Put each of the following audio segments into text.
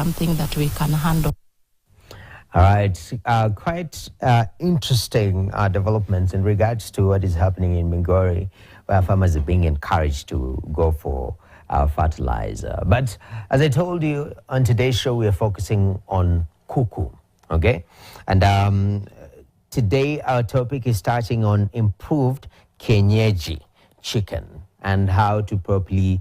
something that we can handle. All right, quite interesting developments in regards to what is happening in Migori, where farmers are being encouraged to go for fertilizer. But as I told you, on today's show, we are focusing on kuku, okay? And today, our topic is touching on improved Kienyeji chicken and how to properly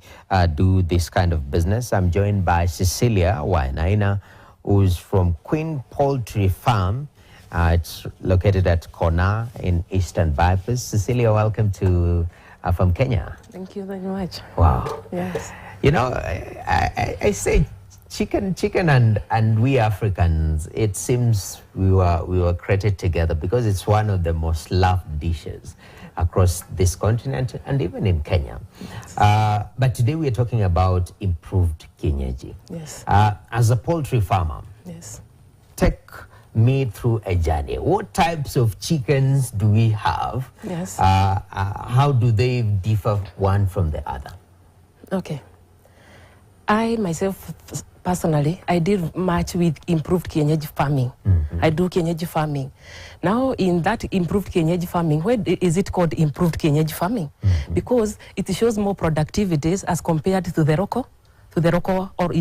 do this kind of business. I'm joined by Cecilia Wainaina, who's from Queen Poultry Farm. It's located at Kona in Eastern Bypass. Cecilia, welcome to from Kenya. Thank you very much. Wow. Yes. You know, I say chicken, and we Africans, it seems we were created together because it's one of the most loved dishes across this continent and even in Kenya. Yes. But today we are talking about improved Kienyeji. Yes. As a poultry farmer, yes, take me through a journey. What types of chickens do we have? Yes. How do they differ one from the other? Okay. I myself, personally, I did much with improved Kienyeji farming. Mm-hmm. I do Kienyeji farming. Now, in that improved Kienyeji farming, why is it called improved Kienyeji farming? Mm-hmm. Because it shows more productivities as compared to the local or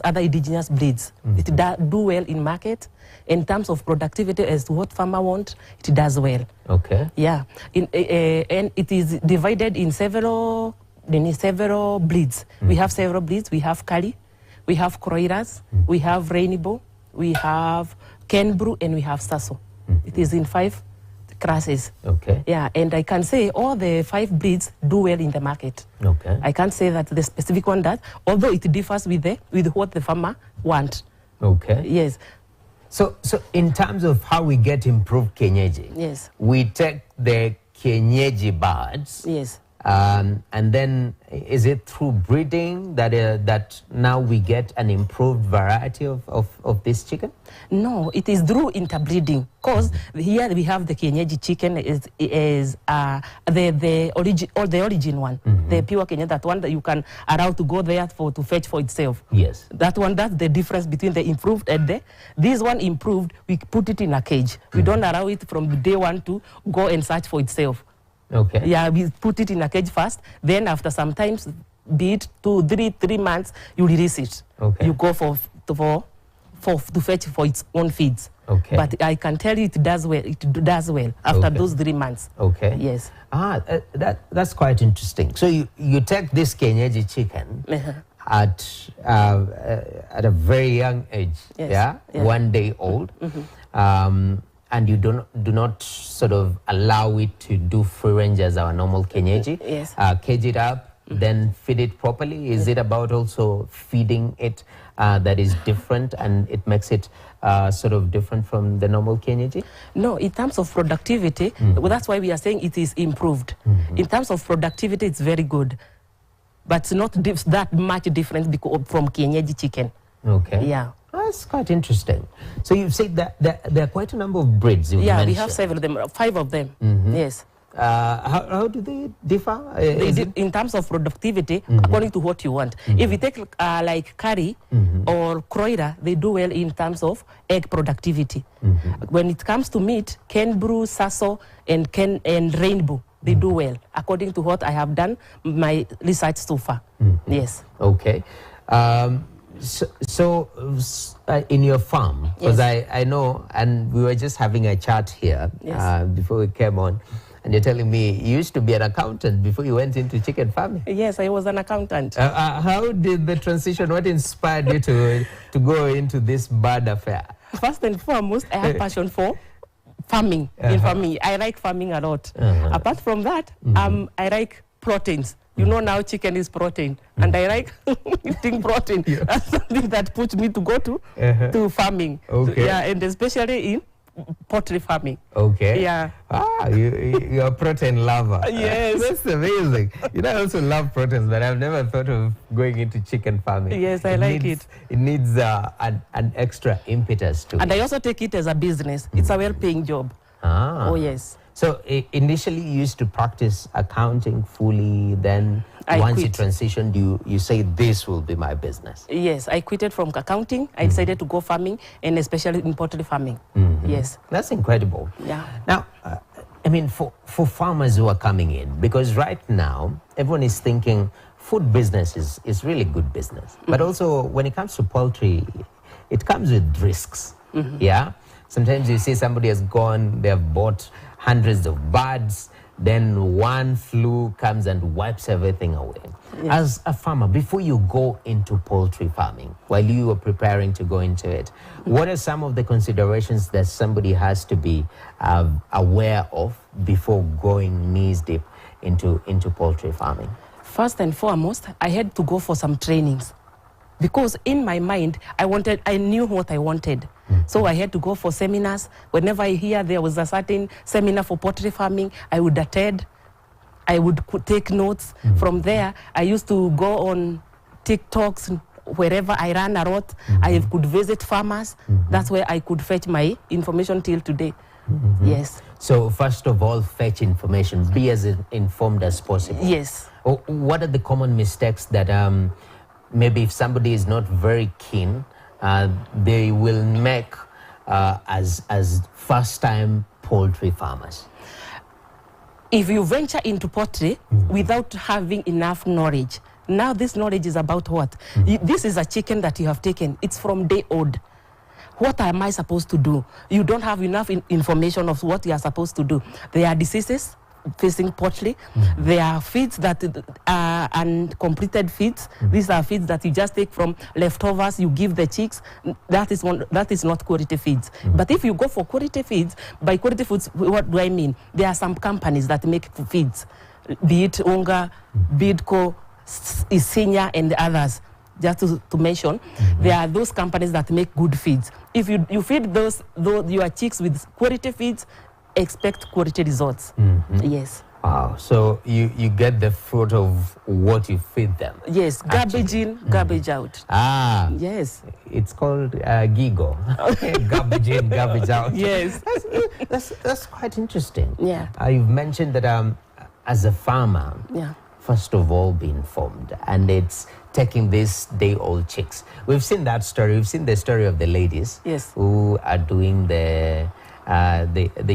other indigenous breeds. Mm-hmm. It do well in market. In terms of productivity, as to what farmer want, it does well. Okay. Yeah. And it is divided in several breeds. Mm-hmm. We have several breeds. We have Kali, we have Croiras, mm-hmm. we have Rainbow, we have Kenbrew, and we have Sasso. Mm-hmm. It is in 5 classes. Okay. Yeah, and I can say all the 5 breeds do well in the market. Okay. I can't say that the specific one does, although it differs with what the farmer want. Okay. Yes. So in terms of how we get improved Kienyeji, yes, we take the Kienyeji birds. Yes. And then is it through breeding that now we get an improved variety of this chicken? No, it is through interbreeding. Because here we have the Kienyeji chicken is the origin one, mm-hmm. the pure Kienyeji, that one that you can allow to go there to fetch for itself. Yes. That one, that's the difference between the improved and this one improved, we put it in a cage. Mm-hmm. We don't allow it from day one to go and search for itself. Okay. Yeah, we put it in a cage first. Then after sometimes, be it 3 months, you release it. Okay. You go to fetch for its own feeds. Okay. But I can tell you it does well. It does well after those 3 months. Okay. Yes. That's quite interesting. So you take this Kienyeji chicken at a very young age. Yes. Yeah? 1 day old. Mm-hmm. And you do not sort of allow it to do free range as our normal Kienyeji. Yes. Cage it up, mm-hmm. then feed it properly. Is it about also feeding it that is different and it makes it sort of different from the normal Kienyeji? No, in terms of productivity, mm-hmm. well, that's why we are saying it is improved. Mm-hmm. In terms of productivity, it's very good. But it's not that much different from Kienyeji chicken. Okay. Yeah. That's quite interesting. So you've said that there are quite a number of breeds. Yeah, we have several of them, 5 of them. Mm-hmm. Yes. How do they differ? In terms of productivity, mm-hmm. according to what you want. Mm-hmm. If you take like curry mm-hmm. or Croira, they do well in terms of egg productivity. Mm-hmm. When it comes to meat, Kenbrew, Sasso, and Rainbow, they mm-hmm. do well, according to what I have done my research so far. Mm-hmm. Yes. Okay. So in your farm, because yes. I know, and we were just having a chat here yes. Before we came on, and you're telling me you used to be an accountant before you went into chicken farming. Yes, I was an accountant. How did the transition, what inspired you to go into this bird affair? First and foremost, I have passion for farming. Uh-huh. In farming, I like farming a lot. Uh-huh. Apart from that, mm-hmm. I like proteins. You know now chicken is protein, and I like eating protein. Yeah. That's something that pushed me to go to farming. Okay. Yeah, and especially in poultry farming. Okay. Yeah. You're a protein lover. Yes. That's amazing. I also love proteins, but I've never thought of going into chicken farming. Yes, I like it. It needs an extra impetus to it. And I also take it as a business. It's a well-paying job. Ah. Oh, yes. So initially you used to practice accounting fully, then once you transitioned, you say this will be my business. Yes, I quitted from accounting. I decided to go farming, and especially in poultry farming. Yes. That's incredible. Yeah. Now, I mean, for farmers who are coming in, because right now everyone is thinking food business is really good business. But also when it comes to poultry, it comes with risks. Yeah. Sometimes you see somebody has gone, they have bought hundreds of birds, then one flu comes and wipes everything away. Yes. As a farmer, before you go into poultry farming, while you are preparing to go into it, what are some of the considerations that somebody has to be aware of before going knees deep into poultry farming? First and foremost, I had to go for some trainings, because in my mind, I knew what I wanted. So I had to go for seminars. Whenever I hear there was a certain seminar for poultry farming, I would attend. I would take notes. From there, I used to go on TikToks, wherever I ran a lot. I could visit farmers. That's where I could fetch my information till today. Yes. So first of all, fetch information. Be as informed as possible. Yes. What are the common mistakes that maybe if somebody is not very keen, they will make as first-time poultry farmers? If you venture into poultry without having enough knowledge, now this knowledge is about what? This is a chicken that you have taken. It's from day old. What am I supposed to do? You don't have enough information of what you are supposed to do. There are diseases facing poultry. There are feeds that are uncompleted feeds. These are feeds that you just take from leftovers, you give the chicks. That is not quality feeds. But if you go for quality feeds, by quality foods, what do I mean? There are some companies that make feeds, be it Unga, Bidco, Isinya, and others. Just to mention, there are those companies that make good feeds. If you feed your chicks with quality feeds, expect quality results. Yes. Wow. So you get the fruit of what you feed them. Yes. Garbage in, garbage out. Ah. Yes. It's called GIGO. Garbage in, garbage out. Yes. That's quite interesting. Yeah. You've mentioned that as a farmer, first of all, be informed, and it's taking these day-old chicks. We've seen that story. We've seen the story of the ladies who are doing the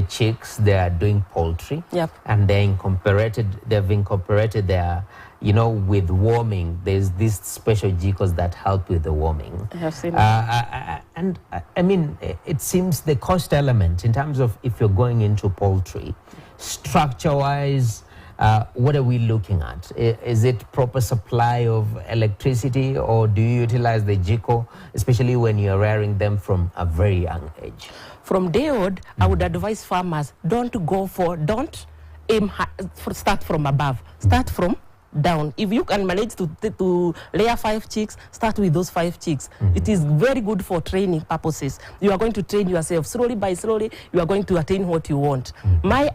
chicks. They are doing poultry, and they've incorporated their, with warming. There's these special jikos that help with the warming. I have seen and I mean, it seems the cost element in terms of if you're going into poultry, structure-wise, what are we looking at? Is it proper supply of electricity, or do you utilize the jiko, especially when you're rearing them from a very young age? From day old, I would advise farmers, don't aim high, start from above, start from down. If you can manage to layer 5 chicks, start with those 5 chicks. It is very good for training purposes. You are going to train yourself slowly by slowly. You are going to attain what you want. I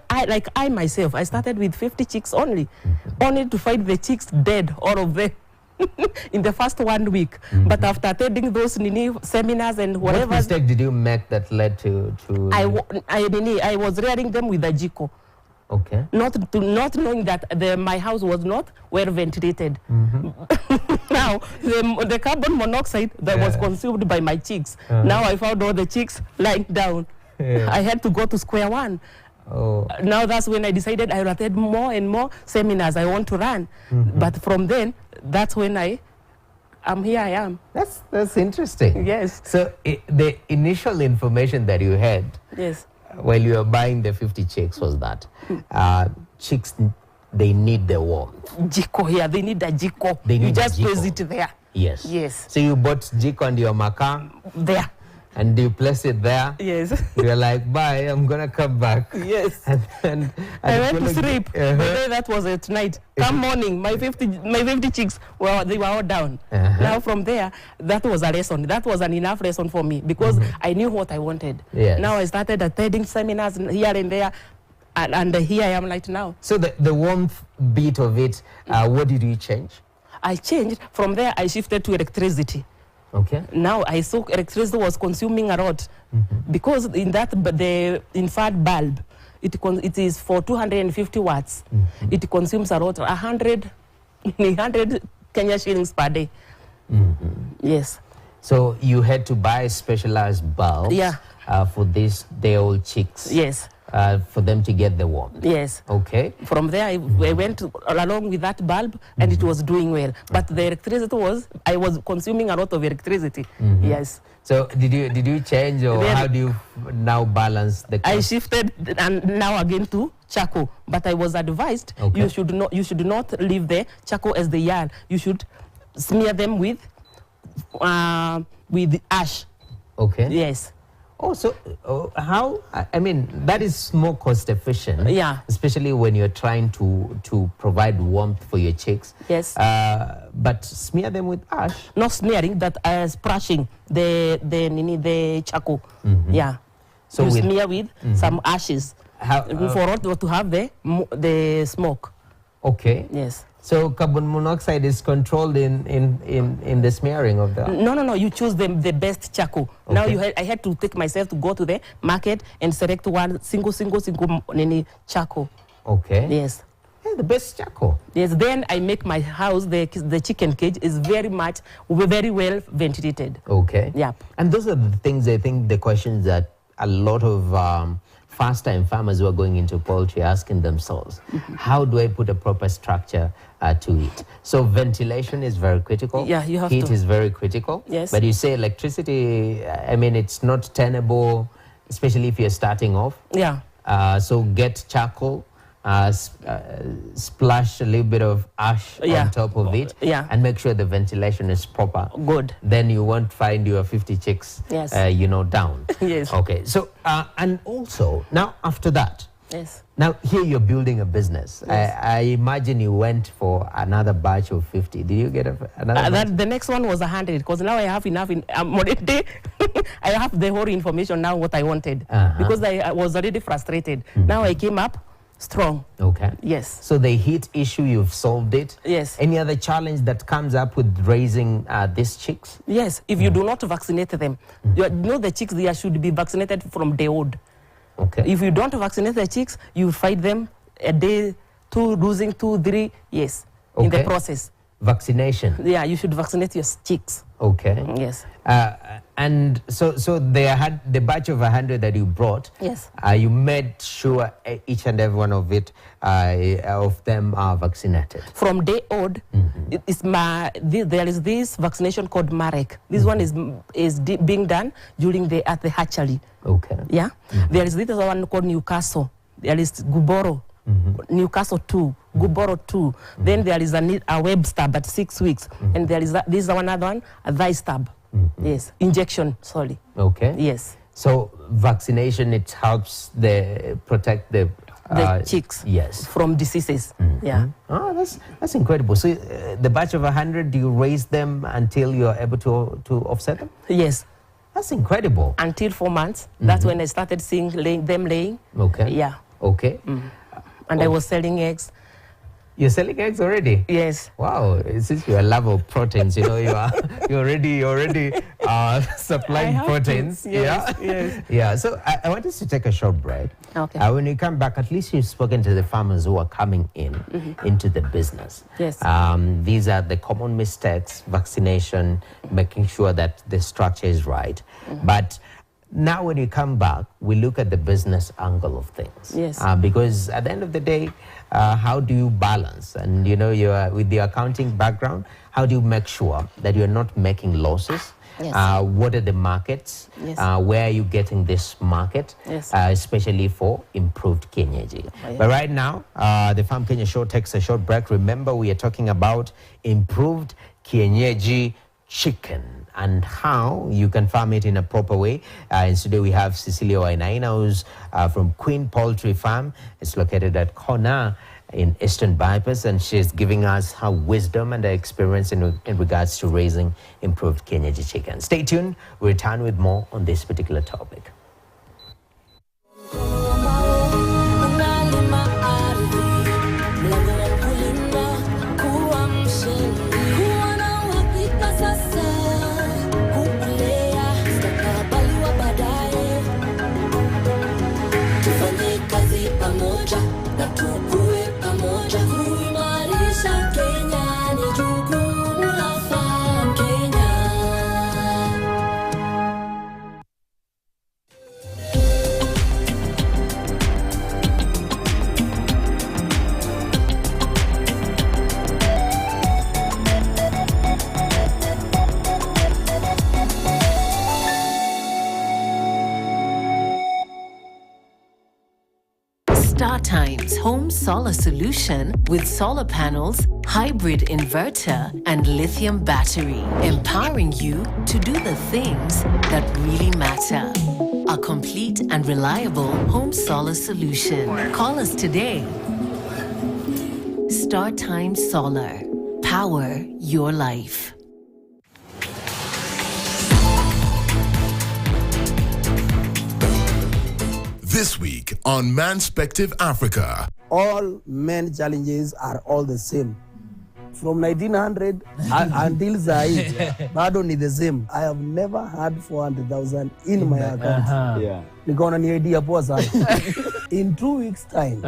myself, I started with 50 chicks only to find the chicks dead, all of them. In the first 1 week. But after attending those seminars and whatever. What mistake did you make that led to I was rearing them with a jiko. Okay. Not knowing that my house was not well ventilated. Now, the carbon monoxide that was consumed by my chicks. Now I found all the chicks lying down. I had to go to square one. Now that's when I decided I will attend more and more seminars I want to run. But from then, that's when here I am. That's interesting. Yes. So the initial information that you had, while you were buying the 50 chicks, was that chicks, they need the warmth. Jiko, they need a jiko. You just place it there. Yes. Yes. So you bought jiko and your maca there. And you place it there. Yes. You're like, bye, I'm gonna come back. Yes. And I went to sleep. That was at night. Come morning, my 50 chicks, they were all down. Now from there, that was a lesson. That was an enough lesson for me, because I knew what I wanted. Yes. Now I started attending seminars here and there, and here I am right now. So the warmth bit of it, what did you change? I changed. From there, I shifted to electricity. Okay. Now I saw electricity was consuming a lot, because in that the infrared bulb, it is for 250 watts. It consumes about 100 Kenya shillings per day. Yes. So you had to buy specialized bulbs for these day-old chicks. Yes. For them to get the warmth. Yes. Okay. From there, I went along with that bulb, and it was doing well. But the electricity I was consuming a lot of electricity. Yes. So did you change, or how do you now balance the cost? I shifted and now again to charcoal, but I was advised you should not leave the charcoal as the yarn. You should smear them with ash. Okay. Yes. Oh, so how? I mean, that is more cost efficient. Yeah. Especially when you're trying to provide warmth for your chicks. Yes. But smear them with ash. Not smearing, but splashing the charcoal. Yeah. So you smear with some ashes for it to have the smoke. Okay. Yes. So carbon monoxide is controlled in the smearing of the... No. You choose the best charcoal. Okay. Now I had to take myself to go to the market and select one single charcoal. Okay. Yes. Yeah, the best charcoal. Yes. Then I make my house, the chicken cage is very well ventilated. Okay. Yeah. And those are the things, I think, the questions that a lot of first-time farmers who are going into poultry asking themselves, how do I put a proper structure to it? So ventilation is very critical. Yeah, you have Heat to. is very critical. Yes. But you say electricity, I mean, it's not tenable, especially if you're starting off. Yeah. So get charcoal, splash a little bit of ash on top of it, and make sure the ventilation is proper. Good. Then you won't find your 50 chicks, down. Yes. Okay. So, and also, now after that, yes. Now here you're building a business. Yes. I imagine you went for another batch of 50. Did you get another batch? The next one was 100, because now I have enough. Already I have the whole information now what I wanted, because I was already frustrated. Now I came up strong. Okay. Yes. So the heat issue, you've solved it. Yes. Any other challenge that comes up with raising these chicks? Yes. If you do not vaccinate them, you know the chicks, they should be vaccinated from day old. Okay. If you don't vaccinate the chicks, you fight them a day, losing 2, 3 years in the process. Vaccination. Yeah, you should vaccinate your chicks. Okay. Yes. And so they had the batch of 100 that you brought. Yes. You made sure each and every one of them are vaccinated. From day old, there is this vaccination called Marek. This one is being done at the hatchery. Okay. Yeah. There is this one called Newcastle. There is Guboro. Newcastle 2, Guboro 2. Then there is a web stab at 6 weeks. And there is this another one, a thigh stab. Yes, injection, sorry. Okay. Yes. So vaccination, it helps protect the chicks, yes, from diseases. Yeah. Oh, that's incredible. So the batch of 100, do you raise them until you're able to offset them? Yes. That's incredible. Until 4 months. That's when I started seeing them laying. Okay. Yeah. Okay. And I was selling eggs. You're selling eggs already? Yes. Wow, since you are lover of proteins, you already supplying proteins. Yes, yes. Yeah. So I want us to take a short break. Okay. When you come back, at least you've spoken to the farmers who are coming into the business. Yes. These are the common mistakes: vaccination, making sure that the structure is right. But now when you come back, we look at the business angle of things. Yes. Because at the end of the day, how do you balance? And you're with the accounting background, how do you make sure that you're not making losses? Yes. What are the markets? Yes. Where are you getting this market? Yes. Especially for improved Kienyeji. Oh, yeah. But right now, the Farm Kenya show takes a short break. Remember, we are talking about improved Kienyeji chicken and how you can farm it in a proper way. And today we have Cecilia Wainaina, who's from Queen Poultry Farm. It's located at Kona in Eastern Bypass, and she's giving us her wisdom and her experience in regards to raising improved Kienyeji chicken. Stay tuned. We'll return with more on this particular topic. Kazi StarTime's home solar solution with solar panels, hybrid inverter, and lithium battery, empowering you to do the things that really matter. A complete and reliable home solar solution. Call us today. StarTime Solar. Power your life. This week on Manspective Africa. All men challenges are all the same. From 1900 until Zai, bado ni the same. I have never had 400,000 in my account. Yeah. Nikaona ni idea poa sana. In 2 weeks time,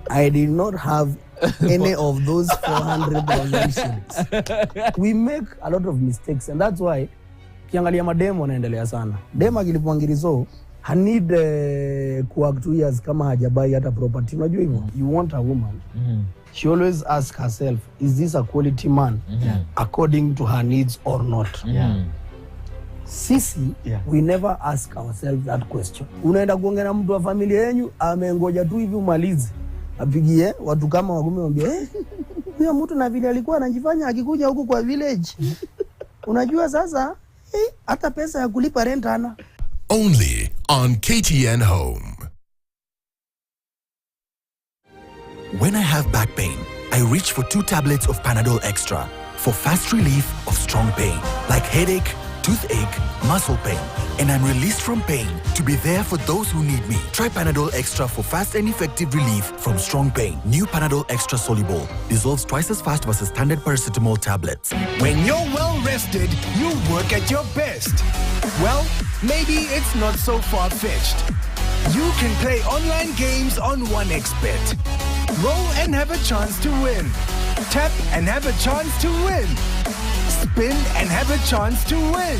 I did not have any of those 400,000 shillings. We make a lot of mistakes, and that's why kiangalia mademo wanaendelea sana. Dema kilipwangirizo I need kuwork 2 years kama hajabai hata property. Unajua hivyo? You want a woman. She always asks herself, is this a quality man according to her needs or not? Sisi, we never ask ourselves that question. Unaenda kuongea na mtu wa familia yenu, amengoja tu hivi umalize. Apigie watu kama wagume mwambie, huyo mtu na vile alikuwa anajifanya akikuja huku kwa village. Unajua sasa, hata pesa ya kulipa rent hana. Only on KTN Home. When I have back pain, I reach for 2 tablets of Panadol Extra for fast relief of strong pain, like headache, toothache, muscle pain, and I'm released from pain to be there for those who need me. Try Panadol Extra for fast and effective relief from strong pain. New Panadol Extra Soluble dissolves twice as fast versus standard paracetamol tablets. When you're well rested, you work at your best. Well, maybe it's not so far-fetched. You can play online games on 1xBet. Roll and have a chance to win. Tap and have a chance to win. Spin and have a chance to win.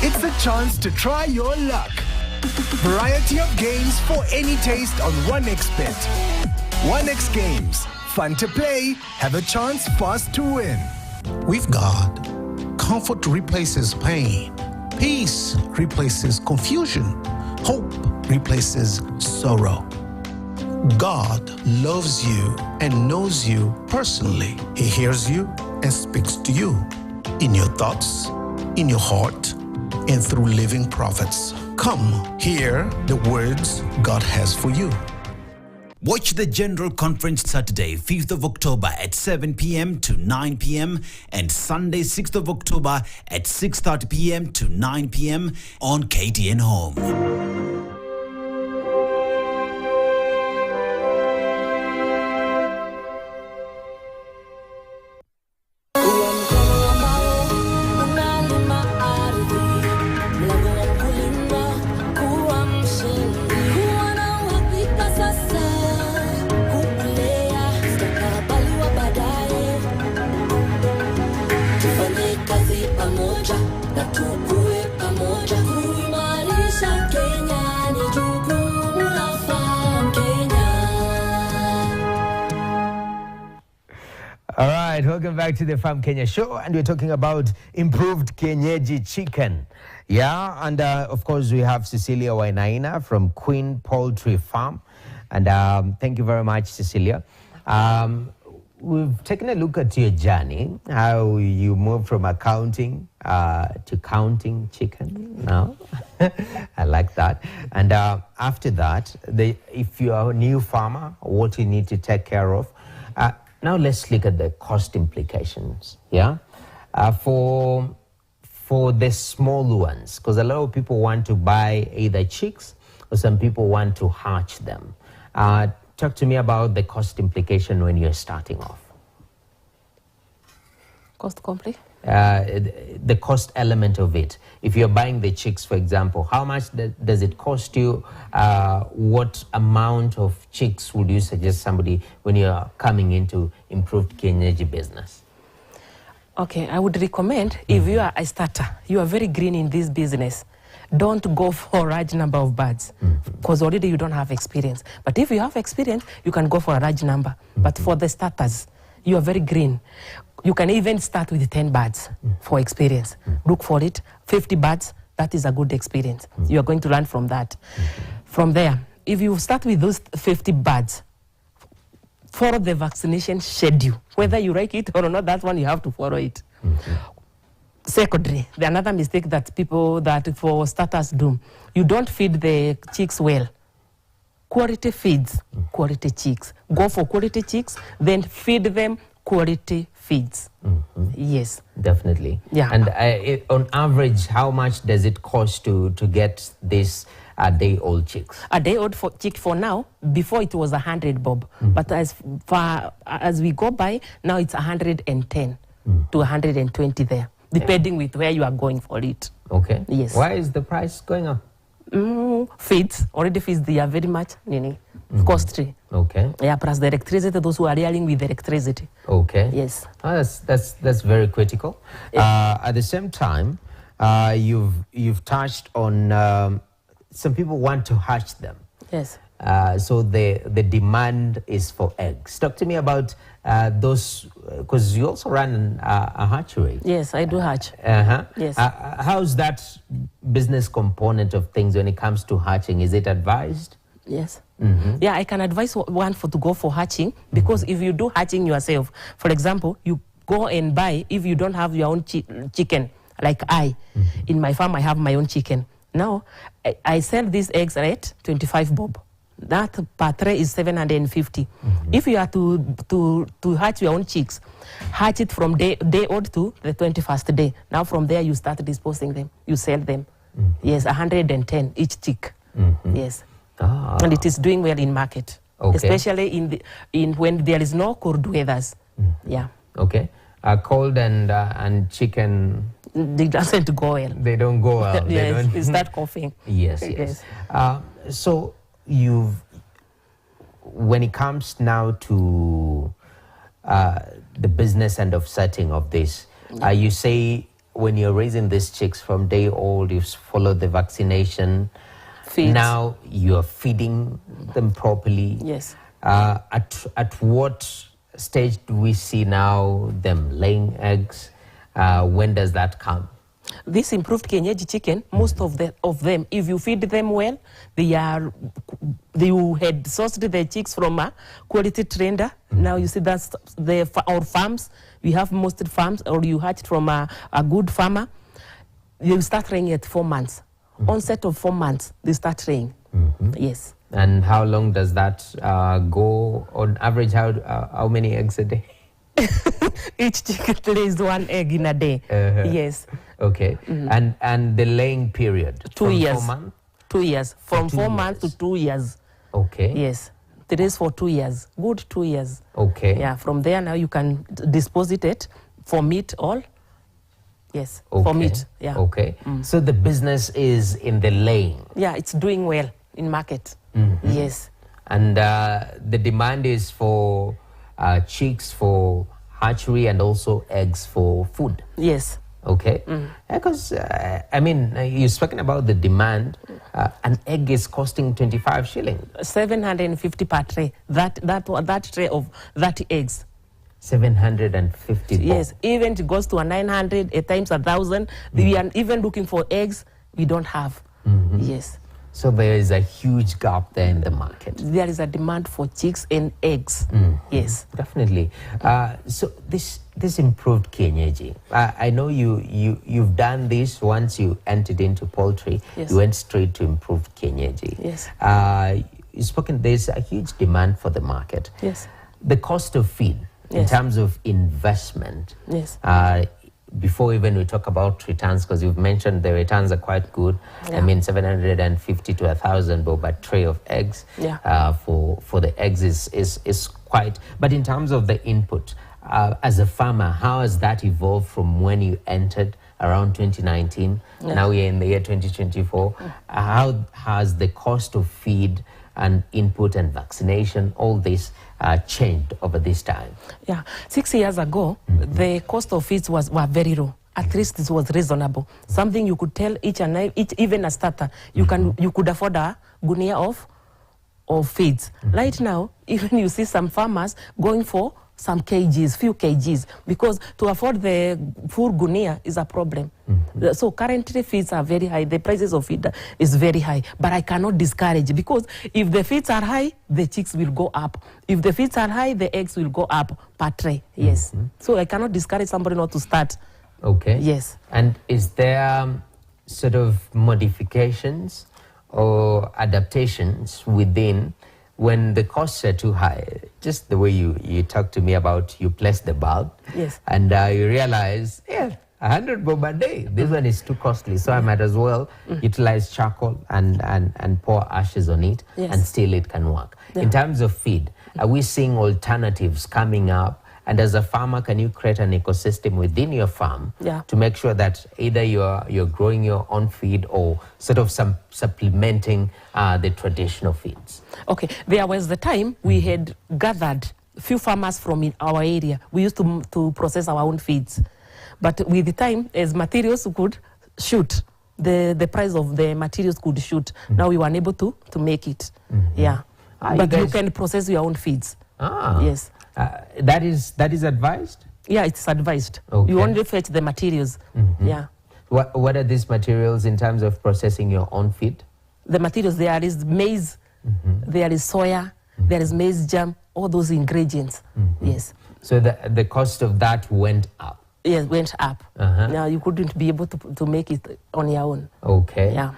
It's a chance to try your luck. Variety of games for any taste on 1xBet. 1x Games. Fun to play, have a chance fast to win. With God, comfort replaces pain. Peace replaces confusion. Hope replaces sorrow. God loves you and knows you personally. He hears you and speaks to you in your thoughts, in your heart, and through living prophets. Come, hear the words God has for you. Watch the General Conference Saturday, 5th of October at 7 p.m. to 9 p.m. and Sunday, 6th of October at 6:30 p.m. to 9 p.m. on KTN Home. All right, welcome back to the Farm Kenya show, and we're talking about improved Kienyeji chicken. Yeah, and of course we have Cecilia Wainaina from Queen Poultry Farm, and thank you very much, Cecilia. We've taken a look at your journey, how you moved from accounting to counting chicken now. I like that. And after that, if you are a new farmer, what you need to take care of. Now let's look at the cost implications, yeah? For the small ones, because a lot of people want to buy either chicks or some people want to hatch them. Talk to me about the cost implication when you're starting off. Cost complete? The cost element of it. If you're buying the chicks, for example, how much does it cost you? What amount of chicks would you suggest somebody when you're coming into improved Kienyeji business? Okay, I would recommend if you are a starter, you are very green in this business, don't go for a large number of birds because already you don't have experience. But if you have experience, you can go for a large number. But for the starters, you are very green. You can even start with 10 birds for experience. Look for it, 50 birds, that is a good experience. You are going to learn from that. From there, if you start with those 50 birds, follow the vaccination schedule. Whether you like it or not, that one you have to follow it. Secondly, the another mistake that people that for starters do, you don't feed the chicks well. Quality feeds, quality chicks. Go for quality chicks, then feed them quality feeds. Yes. Definitely. Yeah. And on average, how much does it cost to get this day-old chicks? A day-old chick for now, before it was 100 bob. But as far as we go by, now it's 110 to 120 there, depending with where you are going for it. Okay. Yes. Why is the price going up? Feeds, already feeds, they are very much costly. Okay. Yeah, plus the electricity, those who are dealing with electricity. Okay. Yes. Oh, that's very critical. At the same time, you've touched on some people want to hatch them. Yes. So the demand is for eggs. Talk to me about those, because you also run a hatchery. Yes, I do hatch. Yes. How's that business component of things when it comes to hatching? Is it advised? Yes. Yeah, I can advise one to go for hatching, because if you do hatching yourself, for example, you go and buy, if you don't have your own chicken, like in my farm, I have my own chicken. Now, I sell these eggs at 25 bob. That per tray is 750. If you are to hatch your own chicks, hatch it from day old to the 21st day. Now from there you start disposing them. You sell them. Yes, 110 each chick. Yes. And it is doing well in market. Okay. Especially in when there is no cold weathers. Yeah. Okay. Cold and chicken, They doesn't go well. they don't go well. Yes, they you start coughing. Yes. So when it comes now to the business end of setting of this, you say when you're raising these chicks from day old, you follow the vaccination. Feeds. Now you're feeding them properly. Yes. At what stage do we see now them laying eggs? When does that come? This improved Kienyeji chicken, most of them, if you feed them well, you had sourced the chicks from a quality trainer. Now you see that's our farms. We have most farms, or you hatch from a good farmer. You start laying at 4 months. Onset of 4 months, they start laying. Yes. And how long does that go on average? How many eggs a day? Each chicken lays 1 egg in a day. Yes. Okay. And the laying period? 2 years. 4 months? 2 years. From 2 4 months to 2 years. Okay. Yes. It is for 2 years. Good 2 years. Okay. Yeah. From there now you can dispose it for meat all. Yes. Okay. For meat. Yeah. Okay. So the business is in the laying. Yeah. It's doing well in market. Yes. And the demand is for chicks for hatchery and also eggs for food. Yes. Okay. Because I mean, you're speaking about the demand. An egg is costing 25 shillings. 750 per tray. That tray of 30 eggs. 750. Yes. Even it goes to a 900, at times 1,000. We are even looking for eggs we don't have. Yes. So there is a huge gap there in the market. There is a demand for chicks and eggs. Yes. Definitely. So this improved Kienyeji, I know you've done this once you entered into poultry. Yes. You went straight to improved Kienyeji. Yes. You've spoken, there's a huge demand for the market. Yes. The cost of feed, in Yes. terms of investment, Yes. before even we talk about returns, because you've mentioned the returns are quite good. Yeah. I mean, 750 to 1,000 bob a tray of eggs. Yeah. For the eggs is quite. But in terms of the input, as a farmer, how has that evolved from when you entered around 2019? Yeah. Now we're in the year 2024. How has the cost of feed and input and vaccination, all this changed over this time? Yeah. 6 years ago, the cost of feeds were very low. At least it was reasonable. Something you could tell each even a starter, you could afford a gunia of feeds. Right now, even you see some farmers going for some kgs, few kgs, because to afford the full gunia is a problem. So currently feeds are very high. The prices of feed is very high, but I cannot discourage, because if the feeds are high, the chicks will go up. If the feeds are high, the eggs will go up per tray. Yes. So I cannot discourage somebody not to start. Okay. Yes. And is there sort of modifications or adaptations within when the costs are too high? Just the way you talk to me about, you place the bulb, yes, and you realize, 100 bob a day, this one is too costly, so I might as well utilize charcoal and pour ashes on it, yes, and still it can work. In terms of feed, are we seeing alternatives coming up? And as a farmer, can you create an ecosystem within your farm to make sure that either you're growing your own feed or sort of supplementing the traditional feeds? Okay, there was the time we had gathered few farmers from our area. We used to process our own feeds. But with the time, as materials could shoot, the price of the materials could shoot. Now we were unable to make it. Yeah. But you can process your own feeds. Yes. That is advised? Yeah, it's advised. Okay. You only fetch the materials. Yeah. What are these materials in terms of processing your own feed? The materials, there is maize, there is soya, there is maize jam, all those ingredients. Yes. So the cost of that went up? Yes, went up. Now you couldn't be able to make it on your own. Okay. Yeah.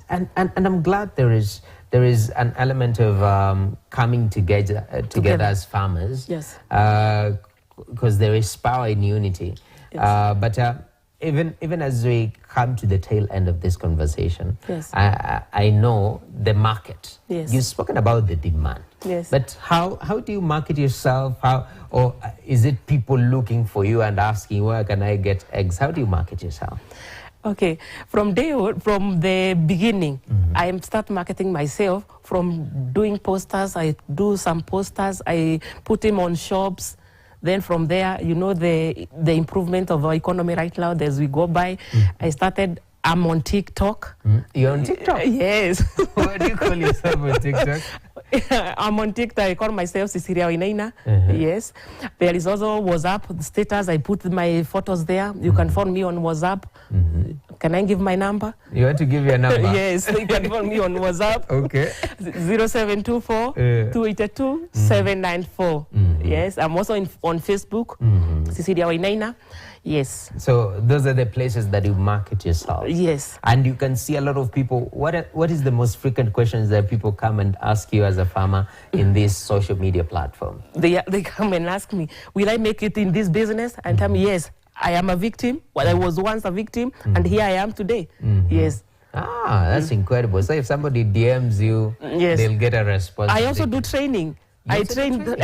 And I'm glad there is an element of coming together as farmers. Yes. Because there is power in unity. Yes. But even as we come to the tail end of this conversation, yes, I know the market. Yes. You've spoken about the demand. Yes. But how do you market yourself? Or is it people looking for you and asking, where can I get eggs? How do you market yourself? Okay, from the beginning, I start marketing myself from doing posters. I do some posters, I put them on shops. Then from there, you know, the improvement of our economy right now as we go by, I'm on TikTok. You're on TikTok? Yes. What do you call yourself on TikTok? I'm on TikTok. I call myself Cecilia Wainaina. Yes. There is also WhatsApp status. I put my photos there. You can phone me on WhatsApp. Can I give my number? You want to give your number? Yes. You can phone me on WhatsApp. Okay. 0724 282 794. Yes. I'm also on Facebook. Cecilia Wainaina. Yes. So those are the places that you market yourself. Yes. And you can see a lot of people. What is the most frequent questions that people come and ask you as a farmer in this social media platform? They come and ask me, will I make it in this business? And tell me, yes, I am a victim. Well, I was once a victim, and here I am today. Yes. That's incredible. So if somebody DMs you, yes, they'll get a response. I also do training. I train the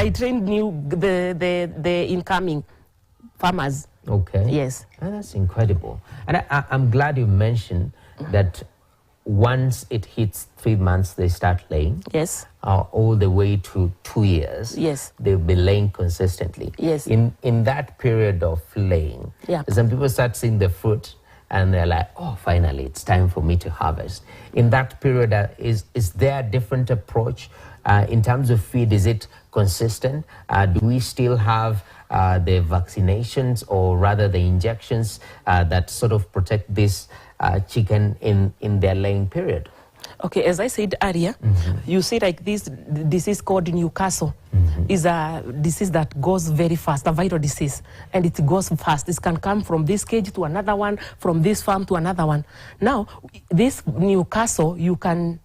incoming farmers. Okay. Yes. That's incredible. And I'm glad you mentioned that once it hits 3 months, they start laying. Yes. All the way to 2 years. Yes. They'll be laying consistently. Yes. In that period of laying, some people start seeing the fruit and they're like, oh, finally, it's time for me to harvest. In that period, is there a different approach in terms of feed? Is it consistent? Do we still have the vaccinations, or rather the injections that sort of protect this chicken in their laying period? Okay, as I said earlier, you see like this disease called Newcastle is a disease that goes very fast, a viral disease, and it goes fast. It can come from this cage to another one, from this farm to another one. Now, this Newcastle, you can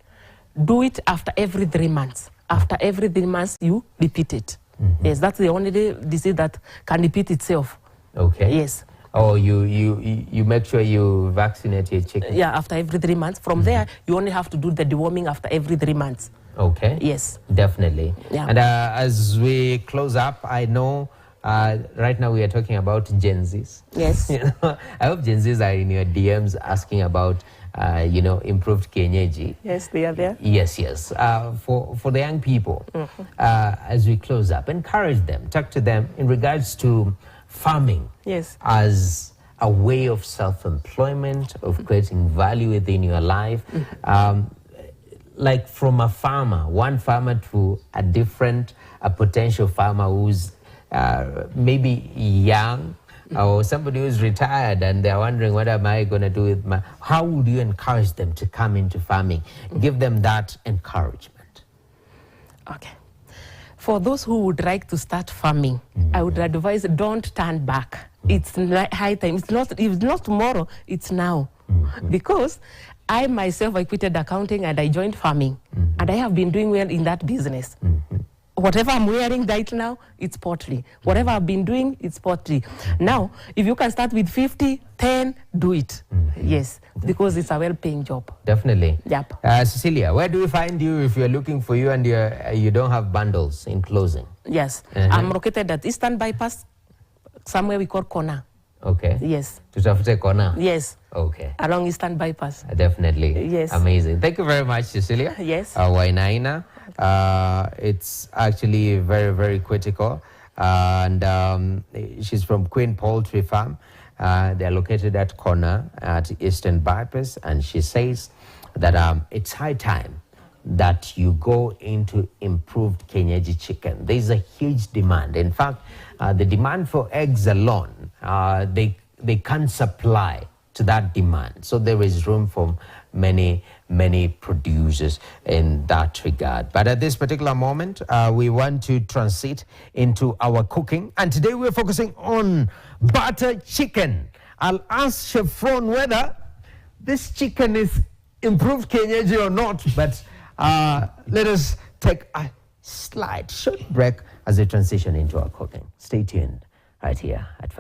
do it after every 3 months. After every 3 months, you repeat it. Yes, that's the only disease that can repeat itself. Okay. Yes. Oh, you make sure you vaccinate your chicken. Yeah, after every 3 months. From there, you only have to do the deworming after every 3 months. Okay. Yes. Definitely. Yeah. And as we close up, I know right now we are talking about Gen Zs. Yes. I hope Gen Zs are in your DMs asking about improved Kienyeji. Yes, they are there. Yes. For the young people, as we close up, encourage them, talk to them in regards to farming. Yes. As a way of self-employment, of creating value within your life. Like from a farmer, one farmer to a potential farmer who's maybe young, or somebody who's retired and they're wondering, what am I going to do with my... How would you encourage them to come into farming? Give them that encouragement. Okay. For those who would like to start farming, I would advise, don't turn back. It's high time. It's not tomorrow, it's now. Because I myself, I quitted accounting and I joined farming. And I have been doing well in that business. Whatever I'm wearing right now, it's poultry. Whatever I've been doing, it's poultry. Now, if you can start with 50, 10, do it. Yes, because it's a well-paying job. Definitely. Yep. Cecilia, where do we find you if we're looking for you and you don't have bundles in closing? Yes, I'm located at Eastern Bypass, somewhere we call Kona. Okay. Yes. Tutafute Kona? Yes. Okay. Along Eastern Bypass. Definitely. Yes. Amazing. Thank you very much, Cecilia. Yes. Wainaina. It's actually very, very critical. And she's from Queen Poultry Farm. They're located at Kona at Eastern Bypass. And she says that it's high time that you go into improved Kienyeji chicken. There's a huge demand. In fact, the demand for eggs alone, they can't supply to that demand. So there is room for many, many producers in that regard. But at this particular moment, we want to transit into our cooking. And today we're focusing on butter chicken. I'll ask Chef Ron whether this chicken is improved Kienyeji or not, but let us take a slight short break as we transition into our cooking. Stay tuned right here at